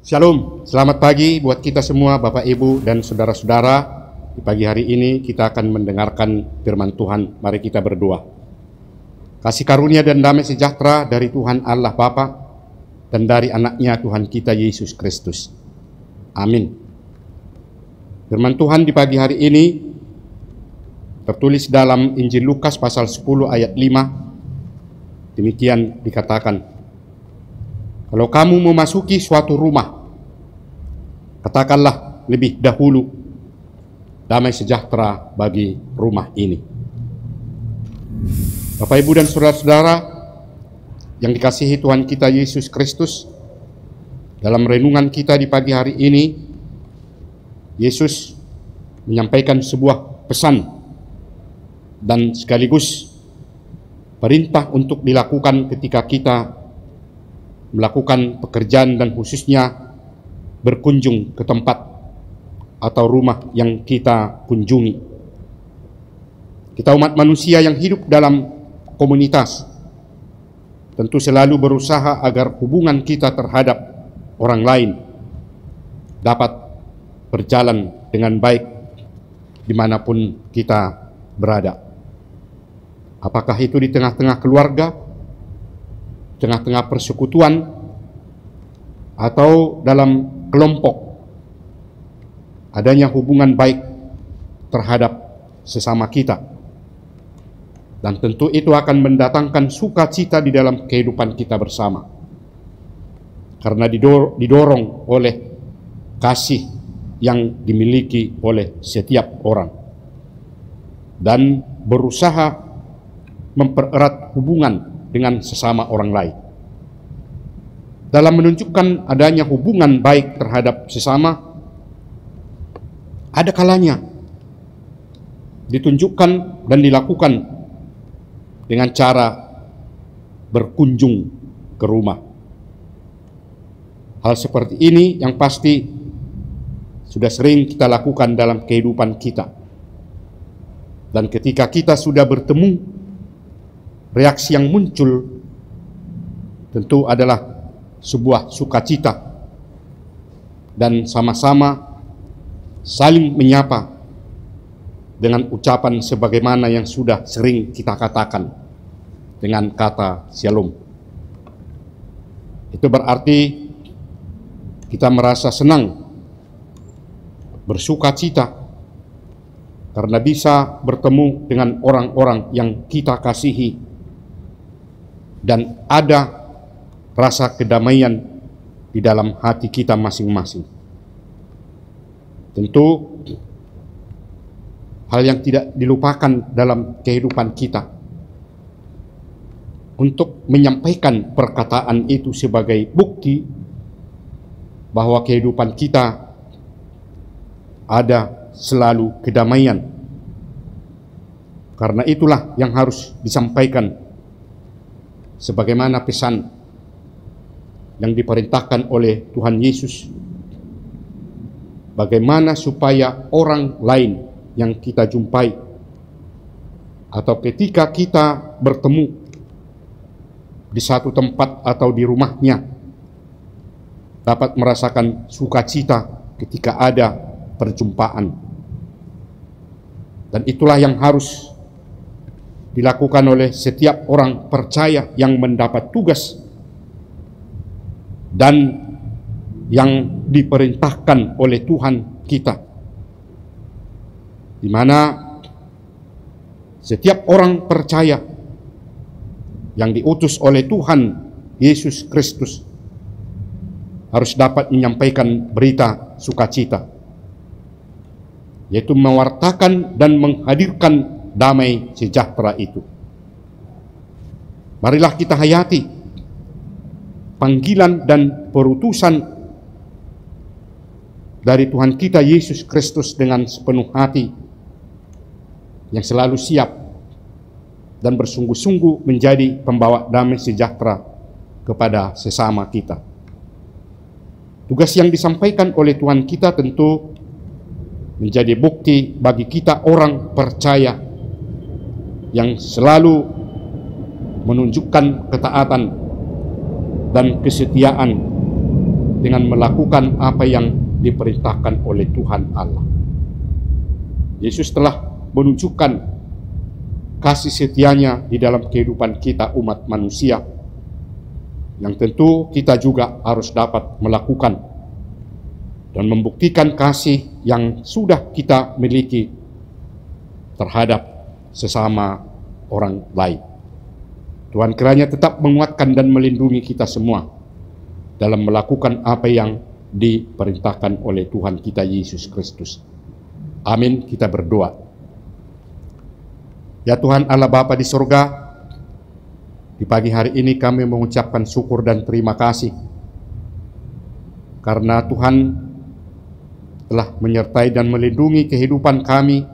Shalom, selamat pagi buat kita semua Bapak Ibu dan saudara-saudara. Di pagi hari ini kita akan mendengarkan firman Tuhan. Mari kita berdoa. Kasih karunia dan damai sejahtera dari Tuhan Allah Bapa dan dari anaknya Tuhan kita Yesus Kristus. Amin. Firman Tuhan di pagi hari ini tertulis dalam Injil Lukas pasal 10 ayat 5. Demikian dikatakan, kalau kamu memasuki suatu rumah, katakanlah lebih dahulu, damai sejahtera bagi rumah ini. Bapak, Ibu, dan saudara-saudara yang dikasihi Tuhan kita Yesus Kristus, dalam renungan kita di pagi hari ini, Yesus menyampaikan sebuah pesan dan sekaligus perintah untuk dilakukan ketika kita melakukan pekerjaan dan khususnya berkunjung ke tempat atau rumah yang kita kunjungi. Kita umat manusia yang hidup dalam komunitas tentu selalu berusaha agar hubungan kita terhadap orang lain dapat berjalan dengan baik dimanapun kita berada. Apakah itu di tengah-tengah keluarga, tengah-tengah persekutuan, atau dalam kelompok, adanya hubungan baik terhadap sesama kita. Dan tentu itu akan mendatangkan sukacita di dalam kehidupan kita bersama. Karena didorong oleh kasih yang dimiliki oleh setiap orang. Dan berusaha mempererat hubungan dengan sesama orang lain. Dalam menunjukkan adanya hubungan baik terhadap sesama, ada kalanya ditunjukkan dan dilakukan dengan cara berkunjung ke rumah. Hal seperti ini yang pasti sudah sering kita lakukan dalam kehidupan kita. Dan ketika kita sudah bertemu, reaksi yang muncul tentu adalah sebuah sukacita dan sama-sama saling menyapa dengan ucapan sebagaimana yang sudah sering kita katakan dengan kata shalom. Itu berarti kita merasa senang, bersukacita karena bisa bertemu dengan orang-orang yang kita kasihi dan ada rasa kedamaian di dalam hati kita masing-masing. Tentu hal yang tidak dilupakan dalam kehidupan kita untuk menyampaikan perkataan itu sebagai bukti bahwa kehidupan kita ada selalu kedamaian. Karena itulah yang harus disampaikan sebagaimana pesan yang diperintahkan oleh Tuhan Yesus, bagaimana supaya orang lain yang kita jumpai atau ketika kita bertemu di satu tempat atau di rumahnya dapat merasakan sukacita ketika ada perjumpaan. Dan itulah yang harus dilakukan oleh setiap orang percaya yang mendapat tugas dan yang diperintahkan oleh Tuhan kita, di mana setiap orang percaya yang diutus oleh Tuhan Yesus Kristus harus dapat menyampaikan berita sukacita, yaitu mewartakan dan menghadirkan damai sejahtera itu. Marilah kita hayati panggilan dan perutusan dari Tuhan kita Yesus Kristus dengan sepenuh hati, yang selalu siap dan bersungguh-sungguh menjadi pembawa damai sejahtera kepada sesama kita. Tugas yang disampaikan oleh Tuhan kita tentu menjadi bukti bagi kita orang percaya yang selalu menunjukkan ketaatan dan kesetiaan dengan melakukan apa yang diperintahkan oleh Tuhan Allah. Yesus telah menunjukkan kasih setianya di dalam kehidupan kita umat manusia, yang tentu kita juga harus dapat melakukan dan membuktikan kasih yang sudah kita miliki terhadap sesama orang lain. Tuhan kiranya tetap menguatkan dan melindungi kita semua dalam melakukan apa yang diperintahkan oleh Tuhan kita Yesus Kristus. Amin. Kita berdoa. Ya Tuhan Allah Bapa di surga, di pagi hari ini kami mengucapkan syukur dan terima kasih karena Tuhan telah menyertai dan melindungi kehidupan kami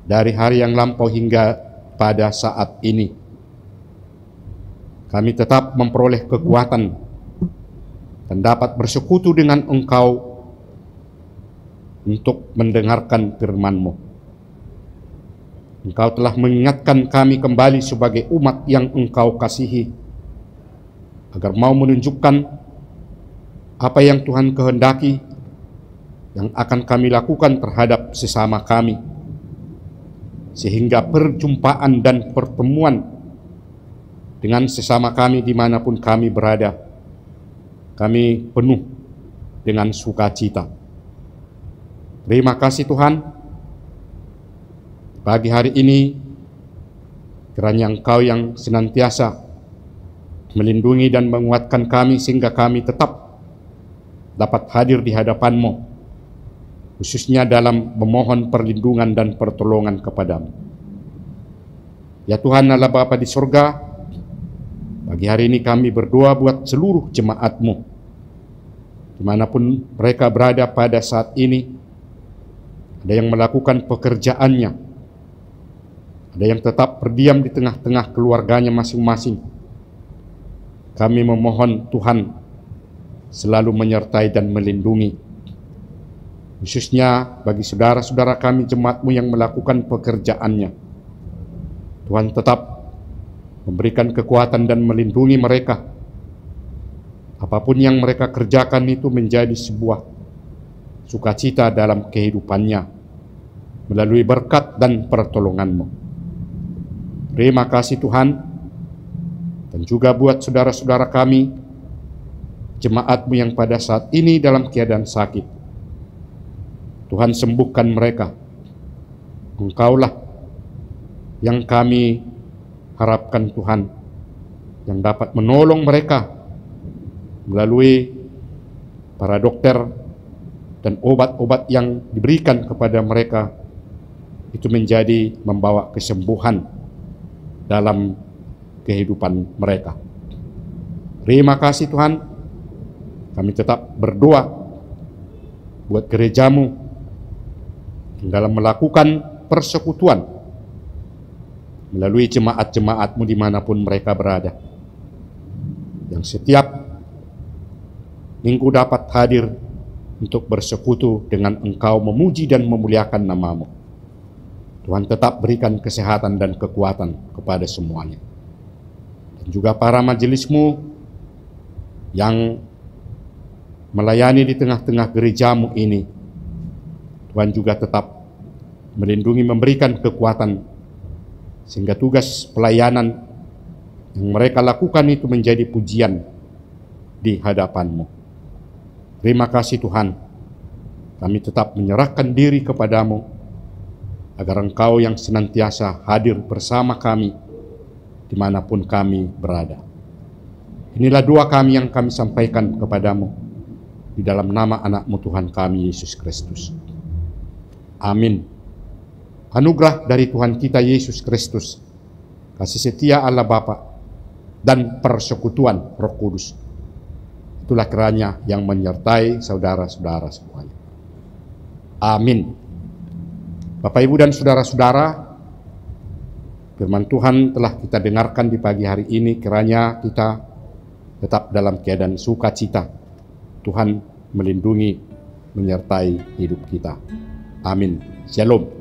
dari hari yang lampau hingga pada saat ini. Kami tetap memperoleh kekuatan dan dapat bersekutu dengan Engkau untuk mendengarkan firman-Mu. Engkau telah mengingatkan kami kembali sebagai umat yang Engkau kasihi, agar mau menunjukkan apa yang Tuhan kehendaki, yang akan kami lakukan terhadap sesama kami, sehingga perjumpaan dan pertemuan dengan sesama kami dimanapun kami berada, kami penuh dengan sukacita. Terima kasih Tuhan. Pagi hari ini, kiranya Engkau yang senantiasa melindungi dan menguatkan kami sehingga kami tetap dapat hadir di hadapan-Mu, khususnya dalam memohon perlindungan dan pertolongan kepadamu. Ya Tuhan Allah Bapa di surga, pagi hari ini kami berdoa buat seluruh jemaat-Mu, dimanapun mereka berada pada saat ini. Ada yang melakukan pekerjaannya, ada yang tetap berdiam di tengah-tengah keluarganya masing-masing. Kami memohon Tuhan selalu menyertai dan melindungi, khususnya bagi saudara-saudara kami jemaat-Mu yang melakukan pekerjaannya. Tuhan tetap memberikan kekuatan dan melindungi mereka. Apapun yang mereka kerjakan itu menjadi sebuah sukacita dalam kehidupannya melalui berkat dan pertolongan-Mu. Terima kasih Tuhan, dan juga buat saudara-saudara kami, jemaat-Mu yang pada saat ini dalam keadaan sakit. Tuhan sembuhkan mereka. Engkaulah yang kami harapkan Tuhan, yang dapat menolong mereka melalui para dokter dan obat-obat yang diberikan kepada mereka, itu menjadi membawa kesembuhan dalam kehidupan mereka. Terima kasih Tuhan. Kami tetap berdoa buat gereja-Mu dalam melakukan persekutuan melalui jemaat-jemaat-Mu dimanapun mereka berada, yang setiap minggu dapat hadir untuk bersekutu dengan Engkau, memuji dan memuliakan nama-Mu. Tuhan tetap berikan kesehatan dan kekuatan kepada semuanya. Dan juga para majelis-Mu yang melayani di tengah-tengah gereja-Mu ini, Tuhan juga tetap melindungi, memberikan kekuatan, sehingga tugas pelayanan yang mereka lakukan itu menjadi pujian di hadapan-Mu. Terima kasih Tuhan. Kami tetap menyerahkan diri kepadamu, agar Engkau yang senantiasa hadir bersama kami dimanapun kami berada. Inilah doa kami yang kami sampaikan kepadamu di dalam nama anak-Mu Tuhan kami Yesus Kristus. Amin. Anugerah dari Tuhan kita Yesus Kristus, kasih setia Allah Bapa, dan persekutuan Roh Kudus, itulah kiranya yang menyertai saudara-saudara semuanya. Amin. Bapak, Ibu, dan saudara-saudara, firman Tuhan telah kita dengarkan di pagi hari ini. Kiranya kita tetap dalam keadaan sukacita. Tuhan melindungi, menyertai hidup kita. Amin. Shalom.